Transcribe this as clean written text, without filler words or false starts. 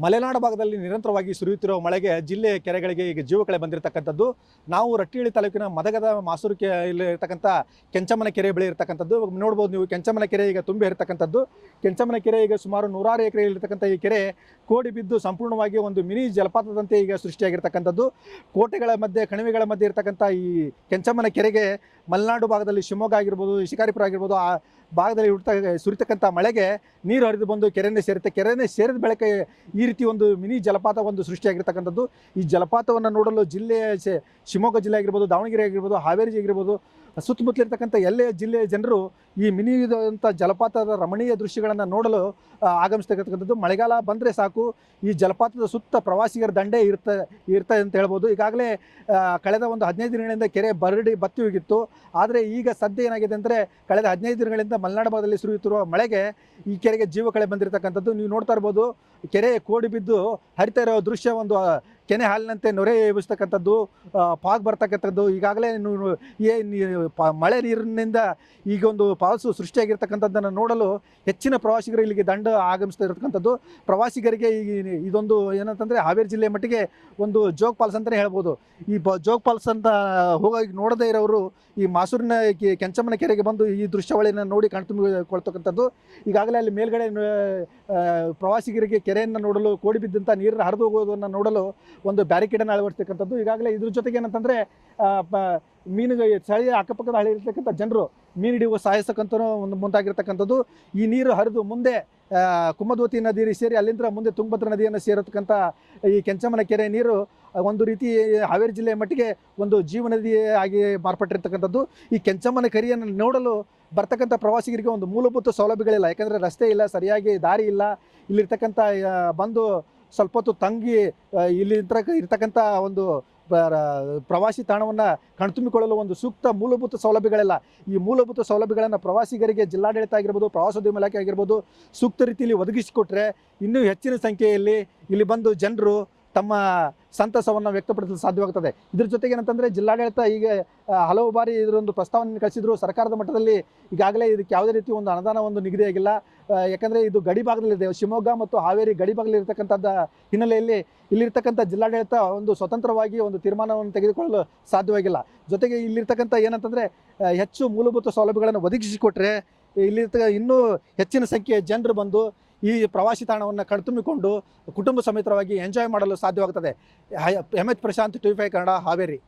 ಮಲೆನಾಡು ಭಾಗದಲ್ಲಿ ನಿರಂತರವಾಗಿ ಸುರಿಯುತ್ತಿರುವ ಮಳೆಗೆ ಜಿಲ್ಲೆಯ ಕೆರೆಗಳಿಗೆ ಈಗ ಜೀವಕಳೆ ಬಂದಿರತಕ್ಕಂಥದ್ದು. ನಾವು ರಟ್ಟಿಹಳ್ಳಿ ತಾಲೂಕಿನ ಮದಗದ ಮಾಸೂರು ಇಲ್ಲಿ ಇರತಕ್ಕಂಥ ಕೆಂಚಮ್ಮನ ಕೆರೆ ಬಳಿ ಇರತಕ್ಕಂಥದ್ದು. ನೋಡ್ಬೋದು ನೀವು, ಕೆಂಚಮ್ಮನ ಕೆರೆ ಈಗ ತುಂಬಿ ಇರತಕ್ಕಂಥದ್ದು. ಕೆಂಚಮ್ಮನ ಕೆರೆ ಈಗ ಸುಮಾರು 106 ಎಕರೆಯಲ್ಲಿರ್ತಕ್ಕಂಥ ಈ ಕೆರೆ ಕೋಡಿ ಬಿದ್ದು ಸಂಪೂರ್ಣವಾಗಿ ಒಂದು ಮಿನಿ ಜಲಪಾತದಂತೆ ಈಗ ಸೃಷ್ಟಿಯಾಗಿರ್ತಕ್ಕಂಥದ್ದು. ಕೋಟೆಗಳ ಮಧ್ಯೆ, ಕಣಿವೆಗಳ ಮಧ್ಯೆ ಇರತಕ್ಕಂಥ ಈ ಕೆಂಚಮ್ಮನ ಕೆರೆಗೆ ಮಲೆನಾಡು ಭಾಗದಲ್ಲಿ ಶಿವಮೊಗ್ಗ ಆಗಿರ್ಬೋದು, ಶಿಕಾರಿಪುರ ಆಗಿರ್ಬೋದು, ಆ ಭಾಗದಲ್ಲಿ ಸುರಿತಕ್ಕಂಥ ಮಳೆಗೆ ನೀರು ಹರಿದು ಬಂದು ಕೆರೆನೇ ಸೇರುತ್ತೆ. ಕೆರೆನೇ ಸೇರಿದ ಬಳಿಕ ಈ ರೀತಿ ಒಂದು ಮಿನಿ ಜಲಪಾತ ಒಂದು ಸೃಷ್ಟಿಯಾಗಿರ್ತಕ್ಕಂಥದ್ದು. ಈ ಜಲಪಾತವನ್ನು ನೋಡಲು ಜಿಲ್ಲೆಯ ಶಿವಮೊಗ್ಗ ಜಿಲ್ಲೆ ಆಗಿರ್ಬೋದು, ದಾವಣಗೆರೆ ಆಗಿರ್ಬೋದು, ಹಾವೇರಿ ಆಗಿರ್ಬೋದು, ಸುತ್ತಮುತ್ತಲಿರ್ತಕ್ಕಂಥ ಎಲ್ಲ ಜಿಲ್ಲೆಯ ಜನರು ಈ ಮಿನಿ ಜಲಪಾತದ ರಮಣೀಯ ದೃಶ್ಯಗಳನ್ನು ನೋಡಲು ಆಗಮಿಸ್ತಕ್ಕಂಥದ್ದು. ಮಳೆಗಾಲ ಬಂದರೆ ಸಾಕು, ಈ ಜಲಪಾತದ ಸುತ್ತ ಪ್ರವಾಸಿಗರ ದಂಡೆ ಇರ್ತದೆ ಅಂತ ಹೇಳ್ಬೋದು. ಈಗಾಗಲೇ ಕಳೆದ ಒಂದು 15 ದಿನಗಳಿಂದ ಕೆರೆ ಬತ್ತಿ ಹೋಗಿತ್ತು. ಆದರೆ ಈಗ ಸದ್ಯ ಏನಾಗಿದೆ ಅಂದರೆ, ಕಳೆದ 15 ದಿನಗಳಿಂದ ಮಲೆನಾಡು ಭಾಗದಲ್ಲಿ ಸುರಿಯುತ್ತಿರುವ ಮಳೆಗೆ ಈ ಕೆರೆಗೆ ಜೀವಕಳೆ ಬಂದಿರತಕ್ಕಂಥದ್ದು. ನೀವು ನೋಡ್ತಾ ಇರ್ಬೋದು, ಕೆರೆ ಕೋಡಿ ಬಿದ್ದು ಹರಿತಾ ಇರೋ ದೃಶ್ಯ ಒಂದು ಕೆನೆ ಹಾಲಿನಂತೆ ನೊರೆ ಎಬ್ಬಿಸ್ತಕ್ಕಂಥದ್ದು, ಪಾಗ್ ಬರ್ತಕ್ಕಂಥದ್ದು. ಈಗಾಗಲೇ ಮಳೆ ನೀರಿನಿಂದ ಈಗ ಒಂದು ಪಾಲ್ಸು ಸೃಷ್ಟಿಯಾಗಿರ್ತಕ್ಕಂಥದ್ದನ್ನು ನೋಡಲು ಹೆಚ್ಚಿನ ಪ್ರವಾಸಿಗರು ಇಲ್ಲಿಗೆ ಆಗಮಿಸ್ತಾ ಇರತಕ್ಕಂಥದ್ದು. ಪ್ರವಾಸಿಗರಿಗೆ ಇದೊಂದು ಏನಂತಂದರೆ, ಹಾವೇರಿ ಜಿಲ್ಲೆ ಮಟ್ಟಿಗೆ ಒಂದು ಜೋಗ್ ಫಾಲ್ಸ್ ಅಂತಲೇ ಹೇಳ್ಬೋದು. ಈ ಜೋಗ್ ಫಾಲ್ಸ್ ಅಂತ ಹೋಗಿ ನೋಡದೇ ಇರೋರು ಈ ಮಾಸೂರಿನ ಕೆಂಚಮ್ಮನ ಕೆರೆಗೆ ಬಂದು ಈ ದೃಶ್ಯಾವಳಿಯನ್ನು ನೋಡಿ ಕಣ್ತುಂಬಿಕೊಳ್ತಕ್ಕಂಥದ್ದು. ಈಗಾಗಲೇ ಅಲ್ಲಿ ಮೇಲ್ಗಡೆ ಪ್ರವಾಸಿಗರಿಗೆ ಕೆರೆಯನ್ನು ನೋಡಲು, ಕೋಡಿ ಬಿದ್ದಂಥ ನೀರನ್ನು ಹರಿದು ಹೋಗೋದನ್ನು ನೋಡಲು ಒಂದು ಬ್ಯಾರಿಕೇಡನ್ನು ಅಳವಡಿಸ್ತಕ್ಕಂಥದ್ದು. ಈಗಾಗಲೇ ಇದ್ರ ಜೊತೆಗೆ ಏನಂತಂದರೆ, ಸ್ಥಳೀಯ ಅಕ್ಕಪಕ್ಕದ ಹಳ್ಳಿ ಇರ್ತಕ್ಕಂಥ ಜನರು ಮೀನು ಹಿಡಿಯುವ ಸಾಹಸಕ್ಕಂತೂ ಒಂದು ಮುಂದಾಗಿರ್ತಕ್ಕಂಥದ್ದು. ಈ ನೀರು ಹರಿದು ಮುಂದೆ ಕುಮದ್ವತಿ ನದಿ ಸೇರಿ ಅಲ್ಲಿಂದ ಮುಂದೆ ತುಂಗಭದ್ರಾ ನದಿಯನ್ನು ಸೇರತಕ್ಕಂಥ ಈ ಕೆಂಚಮ್ಮನ ಕೆರೆ ನೀರು ಒಂದು ರೀತಿ ಹಾವೇರಿ ಜಿಲ್ಲೆಯ ಮಟ್ಟಿಗೆ ಒಂದು ಜೀವ ನದಿ ಆಗಿ ಮಾರ್ಪಟ್ಟಿರ್ತಕ್ಕಂಥದ್ದು. ಈ ಕೆಂಚಮ್ಮನ ಕೆರೆಯನ್ನು ನೋಡಲು ಬರ್ತಕ್ಕಂಥ ಪ್ರವಾಸಿಗರಿಗೆ ಒಂದು ಮೂಲಭೂತ ಸೌಲಭ್ಯಗಳಿಲ್ಲ. ಯಾಕಂದರೆ ರಸ್ತೆ ಇಲ್ಲ, ಸರಿಯಾಗಿ ದಾರಿ ಇಲ್ಲ. ಇಲ್ಲಿರ್ತಕ್ಕಂಥ ಬಂದು ಸ್ವಲ್ಪ ಹೊತ್ತು ತಂಗಿ ಇಲ್ಲಿ ಇರ್ತಕ್ಕಂಥ ಒಂದು ಪ್ರವಾಸಿ ತಾಣವನ್ನು ಕಣ್ತುಂಬಿಕೊಳ್ಳಲು ಒಂದು ಸೂಕ್ತ ಮೂಲಭೂತ ಸೌಲಭ್ಯಗಳಿಲ್ಲ. ಈ ಮೂಲಭೂತ ಸೌಲಭ್ಯಗಳನ್ನು ಪ್ರವಾಸಿಗರಿಗೆ ಜಿಲ್ಲಾಡಳಿತ ಆಗಿರ್ಬೋದು, ಪ್ರವಾಸೋದ್ಯಮ ಇಲಾಖೆ ಆಗಿರ್ಬೋದು ಸೂಕ್ತ ರೀತಿಯಲ್ಲಿ ಒದಗಿಸಿಕೊಟ್ರೆ ಇನ್ನೂ ಹೆಚ್ಚಿನ ಸಂಖ್ಯೆಯಲ್ಲಿ ಇಲ್ಲಿ ಬಂದು ಜನರು ತಮ್ಮ ಸಂತಸವನ್ನು ವ್ಯಕ್ತಪಡಿಸಲು ಸಾಧ್ಯವಾಗ್ತದೆ. ಇದ್ರ ಜೊತೆಗೆ ಏನಂತಂದರೆ, ಜಿಲ್ಲಾಡಳಿತ ಈಗ ಹಲವು ಬಾರಿ ಇದರೊಂದು ಪ್ರಸ್ತಾವನೆ ಕಳಿಸಿದ್ರು. ಸರ್ಕಾರದ ಮಟ್ಟದಲ್ಲಿ ಈಗಾಗಲೇ ಇದಕ್ಕೆ ಯಾವುದೇ ರೀತಿ ಒಂದು ಅನುದಾನ ನಿಗದಿಯಾಗಿಲ್ಲ. ಯಾಕಂದರೆ ಇದು ಗಡಿ ಭಾಗದಲ್ಲಿದೆ, ಶಿವಮೊಗ್ಗ ಮತ್ತು ಹಾವೇರಿ ಗಡಿ ಭಾಗದಲ್ಲಿ ಇರತಕ್ಕಂಥದ್ದು ಹಿನ್ನೆಲೆಯಲ್ಲಿ ಇಲ್ಲಿರ್ತಕ್ಕಂಥ ಜಿಲ್ಲಾಡಳಿತ ಒಂದು ಸ್ವತಂತ್ರವಾಗಿ ಒಂದು ತೀರ್ಮಾನವನ್ನು ತೆಗೆದುಕೊಳ್ಳಲು ಸಾಧ್ಯವಾಗಿಲ್ಲ. ಜೊತೆಗೆ ಇಲ್ಲಿರ್ತಕ್ಕಂಥ ಏನಂತಂದರೆ, ಹೆಚ್ಚು ಮೂಲಭೂತ ಸೌಲಭ್ಯಗಳನ್ನು ಒದಗಿಸಿಕೊಟ್ರೆ ಇನ್ನೂ ಹೆಚ್ಚಿನ ಸಂಖ್ಯೆಯ ಜನರು ಬಂದು ಈ ಪ್ರವಾಸಿ ತಾಣವನ್ನು ಕಣ್ತುಂಬಿಕೊಂಡು ಕುಟುಂಬ ಸಮೇತರವಾಗಿ ಎಂಜಾಯ್ ಮಾಡಲು ಸಾಧ್ಯವಾಗುತ್ತದೆ. MH Prashant, TV5 Kannada, Haveri.